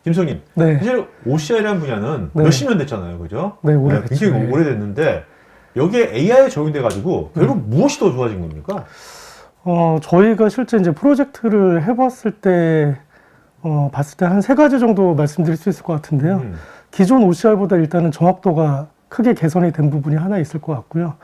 김성님, 네. 사실 OCR이라는 분야는 네. 몇십 년 됐잖아요, 그죠? 네, 오래됐죠. 굉장히 네. 오래됐는데 여기에 AI에 적용돼가지고 결국 무엇이 더 좋아진 겁니까? 저희가 실제 이제 프로젝트를 해봤을 때, 봤을 때 한 세 가지 정도 말씀드릴 수 있을 것 같은데요. 기존 OCR보다 일단은 정확도가 크게 개선이 된 부분이 하나 있을 것 같고요.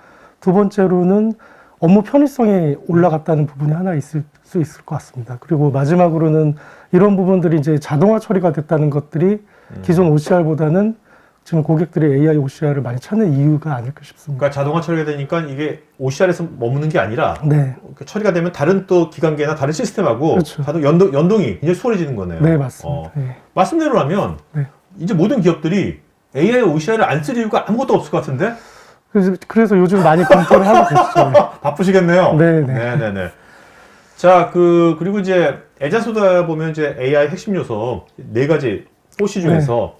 두 번째로는 업무 편의성이 올라갔다는 부분이 하나 있을 수 있을 것 같습니다. 그리고 마지막으로는 이런 부분들이 이제 자동화 처리가 됐다는 것들이 기존 OCR보다는 지금 고객들이 AI OCR을 많이 찾는 이유가 아닐까 싶습니다. 그러니까 자동화 처리가 되니까 이게 OCR에서 머무는 게 아니라 네. 처리가 되면 다른 또 기관계나 다른 시스템하고 그렇죠. 자동 연동이 굉장히 수월해지는 거네요. 네, 맞습니다. 네. 말씀대로라면 네. 이제 모든 기업들이 AI OCR을 안 쓸 이유가 아무것도 없을 것 같은데? 그래서 요즘 많이 검토를 하고 계시죠. 바쁘시겠네요. 네네. 네네네. 자, 그리고 이제 에자소다 보면 이제 AI 핵심 요소 네 가지 포시 중에서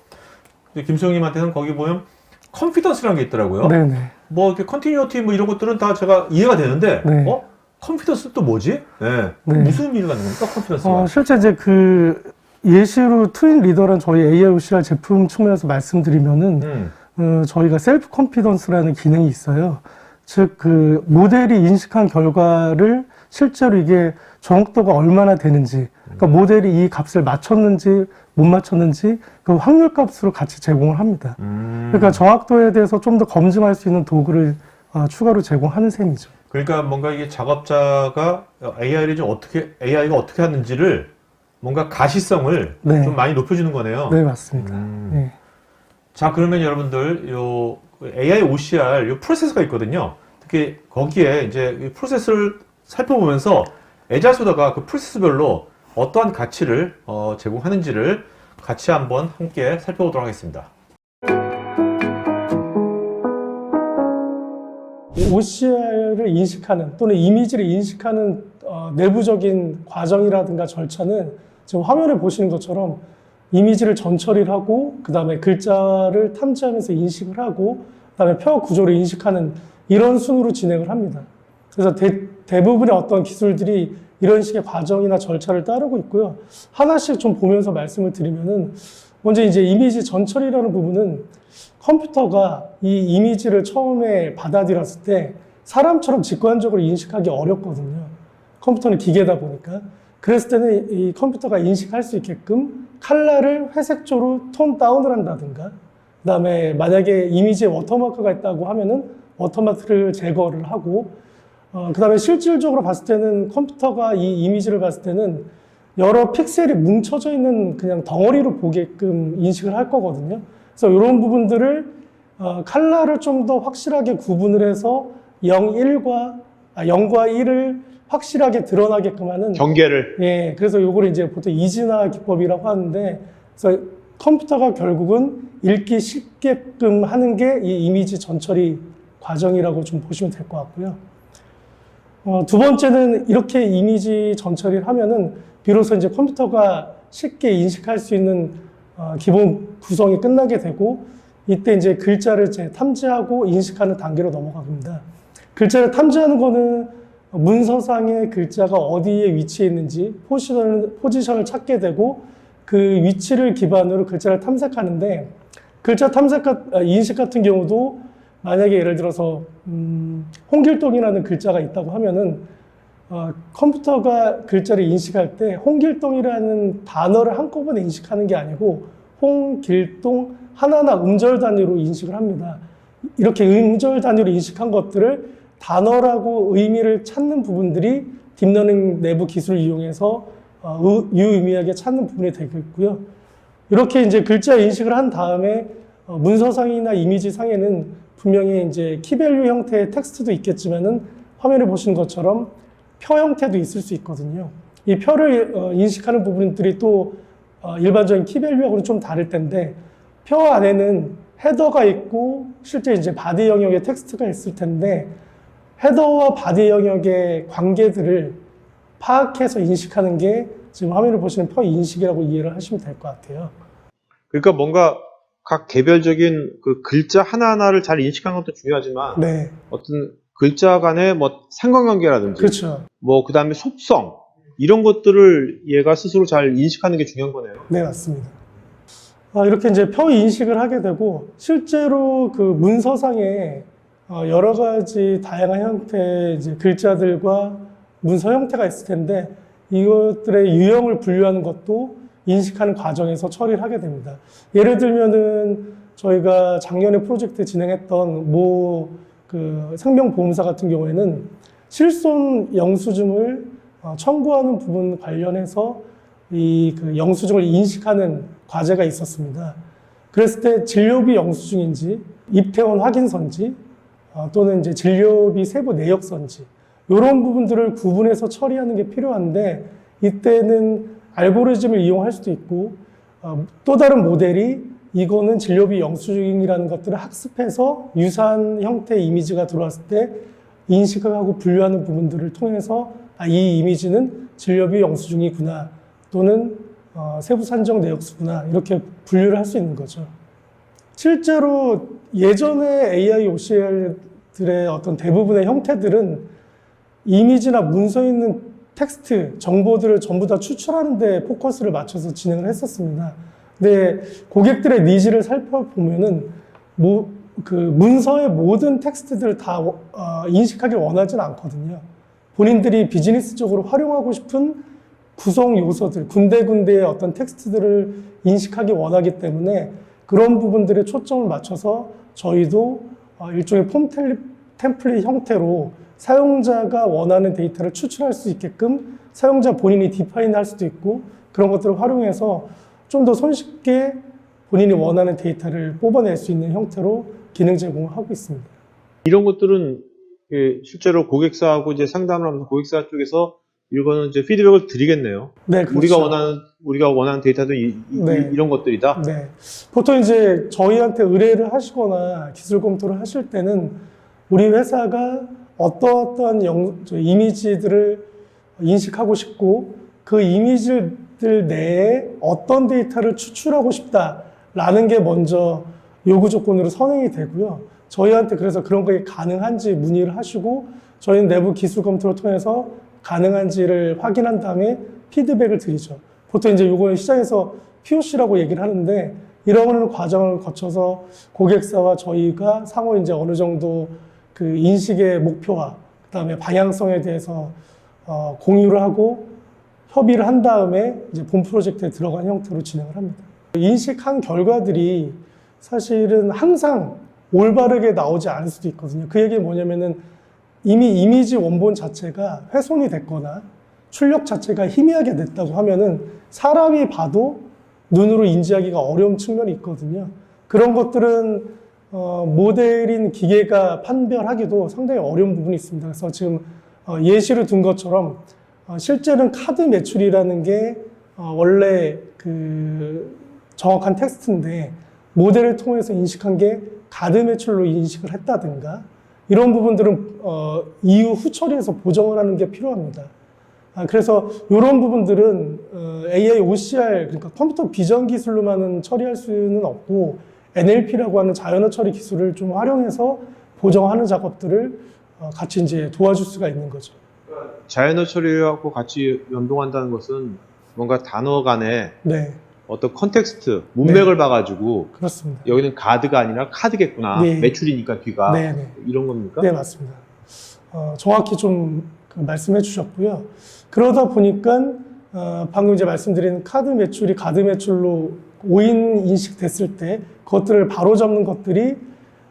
김수영님한테는 거기 보면 컨피던스라는 게 있더라고요. 네네. 뭐 이렇게 컨티뉴어티 뭐 이런 것들은 다 제가 이해가 되는데, 네. 컨피던스 또 뭐지? 네. 네. 무슨 의미를 갖는 겁니까, 컨피던스가? 실제 이제 예시로 트윈 리더라는 저희 AI OCR 제품 측면에서 말씀드리면은, 저희가 셀프 컨피던스라는 기능이 있어요. 즉, 모델이 인식한 결과를 실제로 이게 정확도가 얼마나 되는지, 그러니까 모델이 이 값을 맞췄는지 못 맞췄는지 그 확률 값으로 같이 제공을 합니다. 그러니까 정확도에 대해서 좀 더 검증할 수 있는 도구를 추가로 제공하는 셈이죠. 그러니까 뭔가 이게 작업자가 AI가 어떻게 하는지를 뭔가 가시성을 네. 좀 많이 높여주는 거네요. 네, 맞습니다. 네. 자, 그러면 여러분들, AI OCR, 프로세스가 있거든요. 특히 거기에 이제 이 프로세스를 살펴보면서 에자소다가 그 프로세스별로 어떠한 가치를 제공하는지를 같이 한번 함께 살펴보도록 하겠습니다. OCR을 인식하는 또는 이미지를 인식하는 내부적인 과정이라든가 절차는 지금 화면을 보시는 것처럼 이미지를 전처리를 하고 그 다음에 글자를 탐지하면서 인식을 하고 그 다음에 표 구조를 인식하는 이런 순으로 진행을 합니다. 그래서 대부분의 어떤 기술들이 이런 식의 과정이나 절차를 따르고 있고요. 하나씩 좀 보면서 말씀을 드리면은 먼저 이제 이미지 전처리라는 부분은 컴퓨터가 이 이미지를 처음에 받아들였을 때 사람처럼 직관적으로 인식하기 어렵거든요. 컴퓨터는 기계다 보니까. 그랬을 때는 이 컴퓨터가 인식할 수 있게끔 컬러를 회색조로 톤 다운을 한다든가, 그 다음에 만약에 이미지에 워터마크가 있다고 하면은 워터마크를 제거를 하고, 그 다음에 실질적으로 봤을 때는 컴퓨터가 이 이미지를 봤을 때는 여러 픽셀이 뭉쳐져 있는 그냥 덩어리로 보게끔 인식을 할 거거든요. 그래서 이런 부분들을 컬러를 좀 더 확실하게 구분을 해서 0과 1을 확실하게 드러나게끔 하는 경계를. 예, 그래서 요거를 이제 보통 이진화 기법이라고 하는데, 그래서 컴퓨터가 결국은 읽기 쉽게끔 하는 게 이 이미지 전처리 과정이라고 좀 보시면 될 것 같고요. 두 번째는 이렇게 이미지 전처리를 하면은 비로소 이제 컴퓨터가 쉽게 인식할 수 있는 기본 구성이 끝나게 되고, 이때 이제 글자를 이제 탐지하고 인식하는 단계로 넘어갑니다. 글자를 탐지하는 거는 문서상의 글자가 어디에 위치해 있는지 포지션을 찾게 되고 그 위치를 기반으로 글자를 탐색하는데, 글자 인식 같은 경우도 만약에 예를 들어서 홍길동이라는 글자가 있다고 하면은 컴퓨터가 글자를 인식할 때 홍길동이라는 단어를 한꺼번에 인식하는 게 아니고 홍길동 하나하나 음절 단위로 인식을 합니다. 이렇게 음절 단위로 인식한 것들을 단어라고 의미를 찾는 부분들이 딥러닝 내부 기술을 이용해서 유의미하게 찾는 부분이 되겠고요. 이렇게 이제 글자 인식을 한 다음에 문서상이나 이미지상에는 분명히 이제 키밸류 형태의 텍스트도 있겠지만은 화면에 보시는 것처럼 표 형태도 있을 수 있거든요. 이 표를 인식하는 부분들이 또 일반적인 키밸류하고는 좀 다를 텐데, 표 안에는 헤더가 있고 실제 이제 바디 영역의 텍스트가 있을 텐데, 헤더와 바디 영역의 관계들을 파악해서 인식하는 게 지금 화면을 보시는 표 인식이라고 이해를 하시면 될 것 같아요. 그러니까 뭔가 각 개별적인 그 글자 하나하나를 잘 인식하는 것도 중요하지만, 네. 어떤 글자 간의 뭐 상관관계라든지, 그렇죠. 뭐 그다음에 속성 이런 것들을 얘가 스스로 잘 인식하는 게 중요한 거네요. 네, 맞습니다. 이렇게 이제 표 인식을 하게 되고, 실제로 그 문서상에 여러 가지 다양한 형태의 이제 글자들과 문서 형태가 있을 텐데, 이것들의 유형을 분류하는 것도 인식하는 과정에서 처리를 하게 됩니다. 예를 들면은 저희가 작년에 프로젝트 진행했던 그 생명보험사 같은 경우에는 실손 영수증을 청구하는 부분 관련해서 그 영수증을 인식하는 과제가 있었습니다. 그랬을 때 진료비 영수증인지 입퇴원 확인서인지 또는 이제 진료비 세부 내역서인지 이런 부분들을 구분해서 처리하는 게 필요한데, 이때는 알고리즘을 이용할 수도 있고 또 다른 모델이 이거는 진료비 영수증이라는 것들을 학습해서 유사한 형태의 이미지가 들어왔을 때 인식하고 분류하는 부분들을 통해서 이 이미지는 진료비 영수증이구나 또는 세부 산정 내역수구나 이렇게 분류를 할 수 있는 거죠. 실제로 예전에 AI OCR들의 어떤 대부분의 형태들은 이미지나 문서에 있는 텍스트, 정보들을 전부 다 추출하는 데 포커스를 맞춰서 진행을 했었습니다. 근데 고객들의 니즈를 살펴보면은 그 문서의 모든 텍스트들을 다 인식하길 원하진 않거든요. 본인들이 비즈니스적으로 활용하고 싶은 구성 요소들, 군데군데의 어떤 텍스트들을 인식하기 원하기 때문에 그런 부분들에 초점을 맞춰서 저희도 일종의 폼 템플릿 형태로 사용자가 원하는 데이터를 추출할 수 있게끔 사용자 본인이 디파인 할 수도 있고, 그런 것들을 활용해서 좀 더 손쉽게 본인이 원하는 데이터를 뽑아낼 수 있는 형태로 기능 제공을 하고 있습니다. 이런 것들은 실제로 고객사하고 이제 상담을 하면서 고객사 쪽에서 이거는 이제 피드백을 드리겠네요. 네, 그렇죠. 우리가 원하는 데이터도 네. 이런 것들이다. 네. 보통 이제 저희한테 의뢰를 하시거나 기술 검토를 하실 때는 우리 회사가 어떠한 이미지들을 인식하고 싶고 그 이미지들 내에 어떤 데이터를 추출하고 싶다라는 게 먼저 요구 조건으로 선행이 되고요. 저희한테 그래서 그런 게 가능한지 문의를 하시고 저희는 내부 기술 검토를 통해서 가능한지를 확인한 다음에 피드백을 드리죠. 보통 이제 요거는 시장에서 POC라고 얘기를 하는데, 이런 과정을 거쳐서 고객사와 저희가 상호 이제 어느 정도 그 인식의 목표와 그다음에 방향성에 대해서 공유를 하고 협의를 한 다음에 이제 본 프로젝트에 들어간 형태로 진행을 합니다. 인식한 결과들이 사실은 항상 올바르게 나오지 않을 수도 있거든요. 그 얘기는 뭐냐면은 이미 이미지 원본 자체가 훼손이 됐거나 출력 자체가 희미하게 됐다고 하면은 사람이 봐도 눈으로 인지하기가 어려운 측면이 있거든요. 그런 것들은 모델인 기계가 판별하기도 상당히 어려운 부분이 있습니다. 그래서 지금 예시를 든 것처럼 실제는 카드 매출이라는 게 원래 그 정확한 텍스트인데 모델을 통해서 인식한 게 카드 매출로 인식을 했다든가 이런 부분들은 이후 후처리해서 보정을 하는 게 필요합니다. 그래서 이런 부분들은 AI OCR, 그러니까 컴퓨터 비전 기술로만은 처리할 수는 없고 NLP라고 하는 자연어 처리 기술을 좀 활용해서 보정하는 작업들을 같이 이제 도와줄 수가 있는 거죠. 자연어 처리하고 같이 연동한다는 것은 뭔가 단어 간에 네. 어떤 컨텍스트, 문맥을 봐가지고 그렇습니다. 여기는 가드가 아니라 카드겠구나. 네. 매출이니까 뒤가 네. 이런 겁니까? 네, 맞습니다. 정확히 좀 말씀해 주셨고요. 그러다 보니까 방금 이제 말씀드린 카드 매출이 가드 매출로 오인 인식됐을 때 그것들을 바로잡는 것들이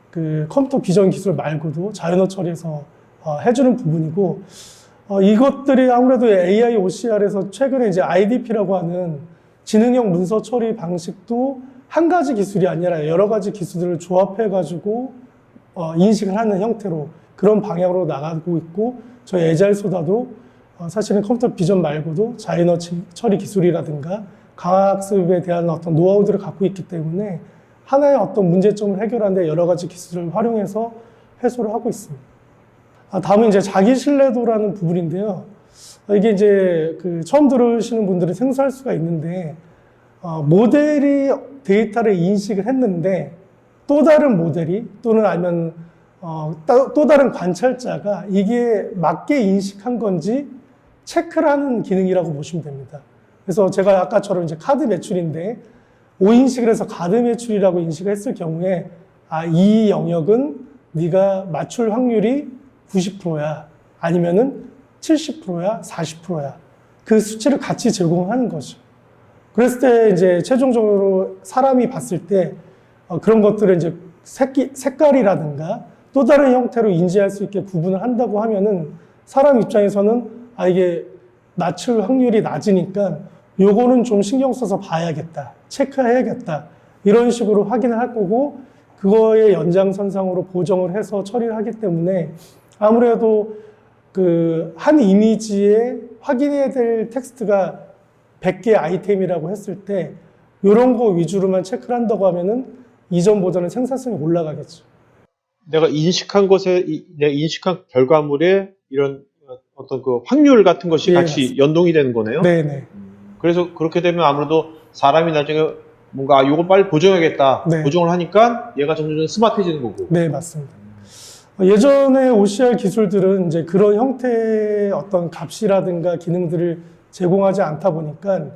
그 컴퓨터 비전 기술 말고도 자연어 처리에서 해주는 부분이고, 이것들이 아무래도 AI OCR에서 최근에 이제 IDP라고 하는 지능형 문서 처리 방식도 한 가지 기술이 아니라 여러 가지 기술들을 조합해가지고 인식을 하는 형태로 그런 방향으로 나가고 있고, 저희 에자일소다도 사실은 컴퓨터 비전 말고도 자연어 처리 기술이라든가 강학습에 대한 어떤 노하우들을 갖고 있기 때문에 하나의 어떤 문제점을 해결하는데 여러 가지 기술을 활용해서 해소를 하고 있습니다. 다음은 이제 자기 신뢰도라는 부분인데요. 이게 이제 그 처음 들으시는 분들은 생소할 수가 있는데, 모델이 데이터를 인식을 했는데 또 다른 모델이 또는 아니면 또 다른 관찰자가 이게 맞게 인식한 건지 체크를 하는 기능이라고 보시면 됩니다. 그래서 제가 아까처럼 이제 카드 매출인데 오인식을 해서 가드매출이라고 인식을 했을 경우에 이 영역은 네가 맞출 확률이 90%야 아니면은 70%야 40%야 그 수치를 같이 제공하는 거죠. 그랬을 때 이제 최종적으로 사람이 봤을 때 그런 것들을 이제 색깔이라든가 또 다른 형태로 인지할 수 있게 구분을 한다고 하면은 사람 입장에서는 이게 맞출 확률이 낮으니까 요거는 좀 신경 써서 봐야겠다, 체크해야겠다 이런 식으로 확인을 할 거고 그거의 연장선상으로 보정을 해서 처리를 하기 때문에 아무래도 그 한 이미지에 확인해야 될 텍스트가 100개 아이템이라고 했을 때 이런 거 위주로만 체크를 한다고 하면은 이전보다는 생산성이 올라가겠죠. 내가 인식한 내가 인식한 결과물에 이런 어떤 그 확률 같은 것이 예, 같이 맞습니다. 연동이 되는 거네요. 네네. 그래서 그렇게 되면 아무래도 사람이 나중에 뭔가 이걸 빨리 보정해야겠다. 네. 보정을 하니까 얘가 점점 스마트해지는 거고. 네, 맞습니다. 예전에 OCR 기술들은 이제 그런 형태의 어떤 값이라든가 기능들을 제공하지 않다 보니까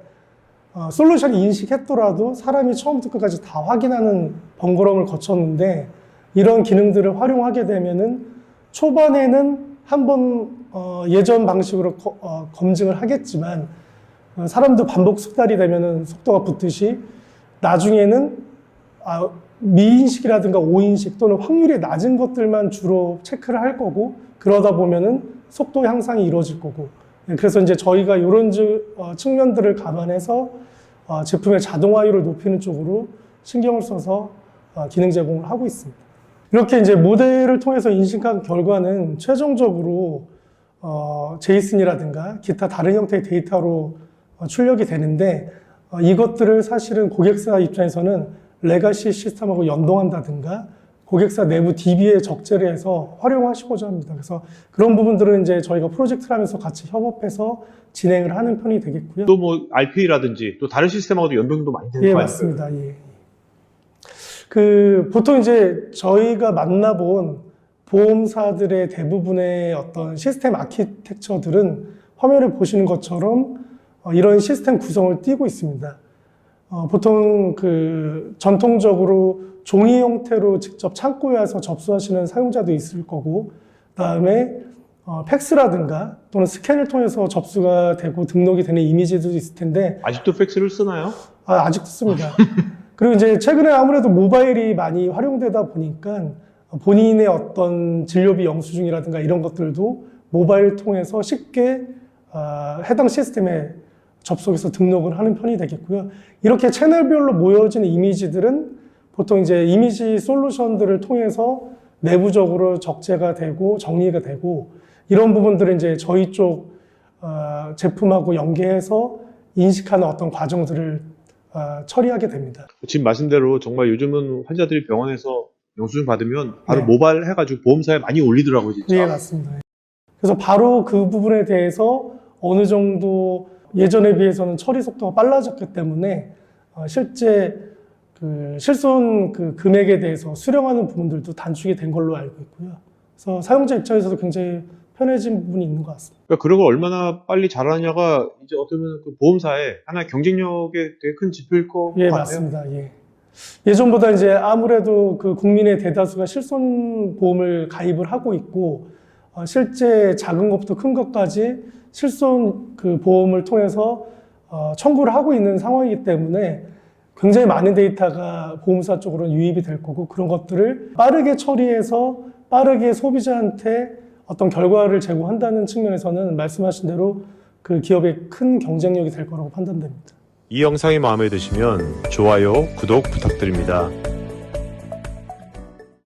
솔루션이 인식했더라도 사람이 처음부터 끝까지 다 확인하는 번거로움을 거쳤는데 이런 기능들을 활용하게 되면은 초반에는 한번 예전 방식으로 검증을 하겠지만 사람도 반복 숙달이 되면은 속도가 붙듯이 나중에는 미인식이라든가 오인식 또는 확률이 낮은 것들만 주로 체크를 할 거고 그러다 보면은 속도 향상이 이루어질 거고 그래서 이제 저희가 이런 측면들을 감안해서 제품의 자동화율을 높이는 쪽으로 신경을 써서 기능 제공을 하고 있습니다. 이렇게 이제 모델을 통해서 인식한 결과는 최종적으로 제이슨이라든가 기타 다른 형태의 데이터로 출력이 되는데 이것들을 사실은 고객사 입장에서는 레가시 시스템하고 연동한다든가 고객사 내부 DB에 적재를 해서 활용하시고자 합니다. 그래서 그런 부분들은 이제 저희가 프로젝트를 하면서 같이 협업해서 진행을 하는 편이 되겠고요. 또 뭐 RPA라든지 또 다른 시스템하고도 연동도 많이 되는 예, 거 아닌가요? 맞습니다. 예. 보통 이제 저희가 만나본 보험사들의 대부분의 어떤 시스템 아키텍처들은 화면을 보시는 것처럼 이런 시스템 구성을 띠고 있습니다. 보통 전통적으로 종이 형태로 직접 창고에 와서 접수하시는 사용자도 있을 거고, 그다음에 팩스라든가 또는 스캔을 통해서 접수가 되고 등록이 되는 이미지도 있을 텐데 아직도 팩스를 쓰나요? 아직도 씁니다. 그리고 이제 최근에 아무래도 모바일이 많이 활용되다 보니까 본인의 어떤 진료비 영수증이라든가 이런 것들도 모바일 통해서 쉽게 해당 시스템에 접속해서 등록을 하는 편이 되겠고요. 이렇게 채널별로 모여지는 이미지들은 보통 이제 이미지 솔루션들을 통해서 내부적으로 적재가 되고 정리가 되고 이런 부분들은 이제 저희 쪽 제품하고 연계해서 인식하는 어떤 과정들을 처리하게 됩니다. 지금 말씀대로 정말 요즘은 환자들이 병원에서 영수증 받으면 바로 네. 모바일 해가지고 보험사에 많이 올리더라고요, 진짜. 예, 맞습니다. 그래서 바로 그 부분에 대해서 어느 정도 예전에 비해서는 처리 속도가 빨라졌기 때문에 실제 실손 금액에 대해서 수령하는 부분들도 단축이 된 걸로 알고 있고요. 그래서 사용자 입장에서도 굉장히 편해진 부분이 있는 것 같습니다. 그러니까 그런 걸 얼마나 빨리 잘하냐가 이제 어떻게 보면 그 보험사의 하나의 경쟁력의 되게 큰 지표일 것 예, 같아요. 맞습니다. 예. 예전보다 이제 아무래도 국민의 대다수가 실손 보험을 가입을 하고 있고 실제 작은 것부터 큰 것까지 실손 보험을 통해서 청구를 하고 있는 상황이기 때문에 굉장히 많은 데이터가 보험사 쪽으로 유입이 될 거고 그런 것들을 빠르게 처리해서 빠르게 소비자한테 어떤 결과를 제공한다는 측면에서는 말씀하신 대로 그 기업의 큰 경쟁력이 될 거라고 판단됩니다. 이 영상이 마음에 드시면 좋아요, 구독 부탁드립니다.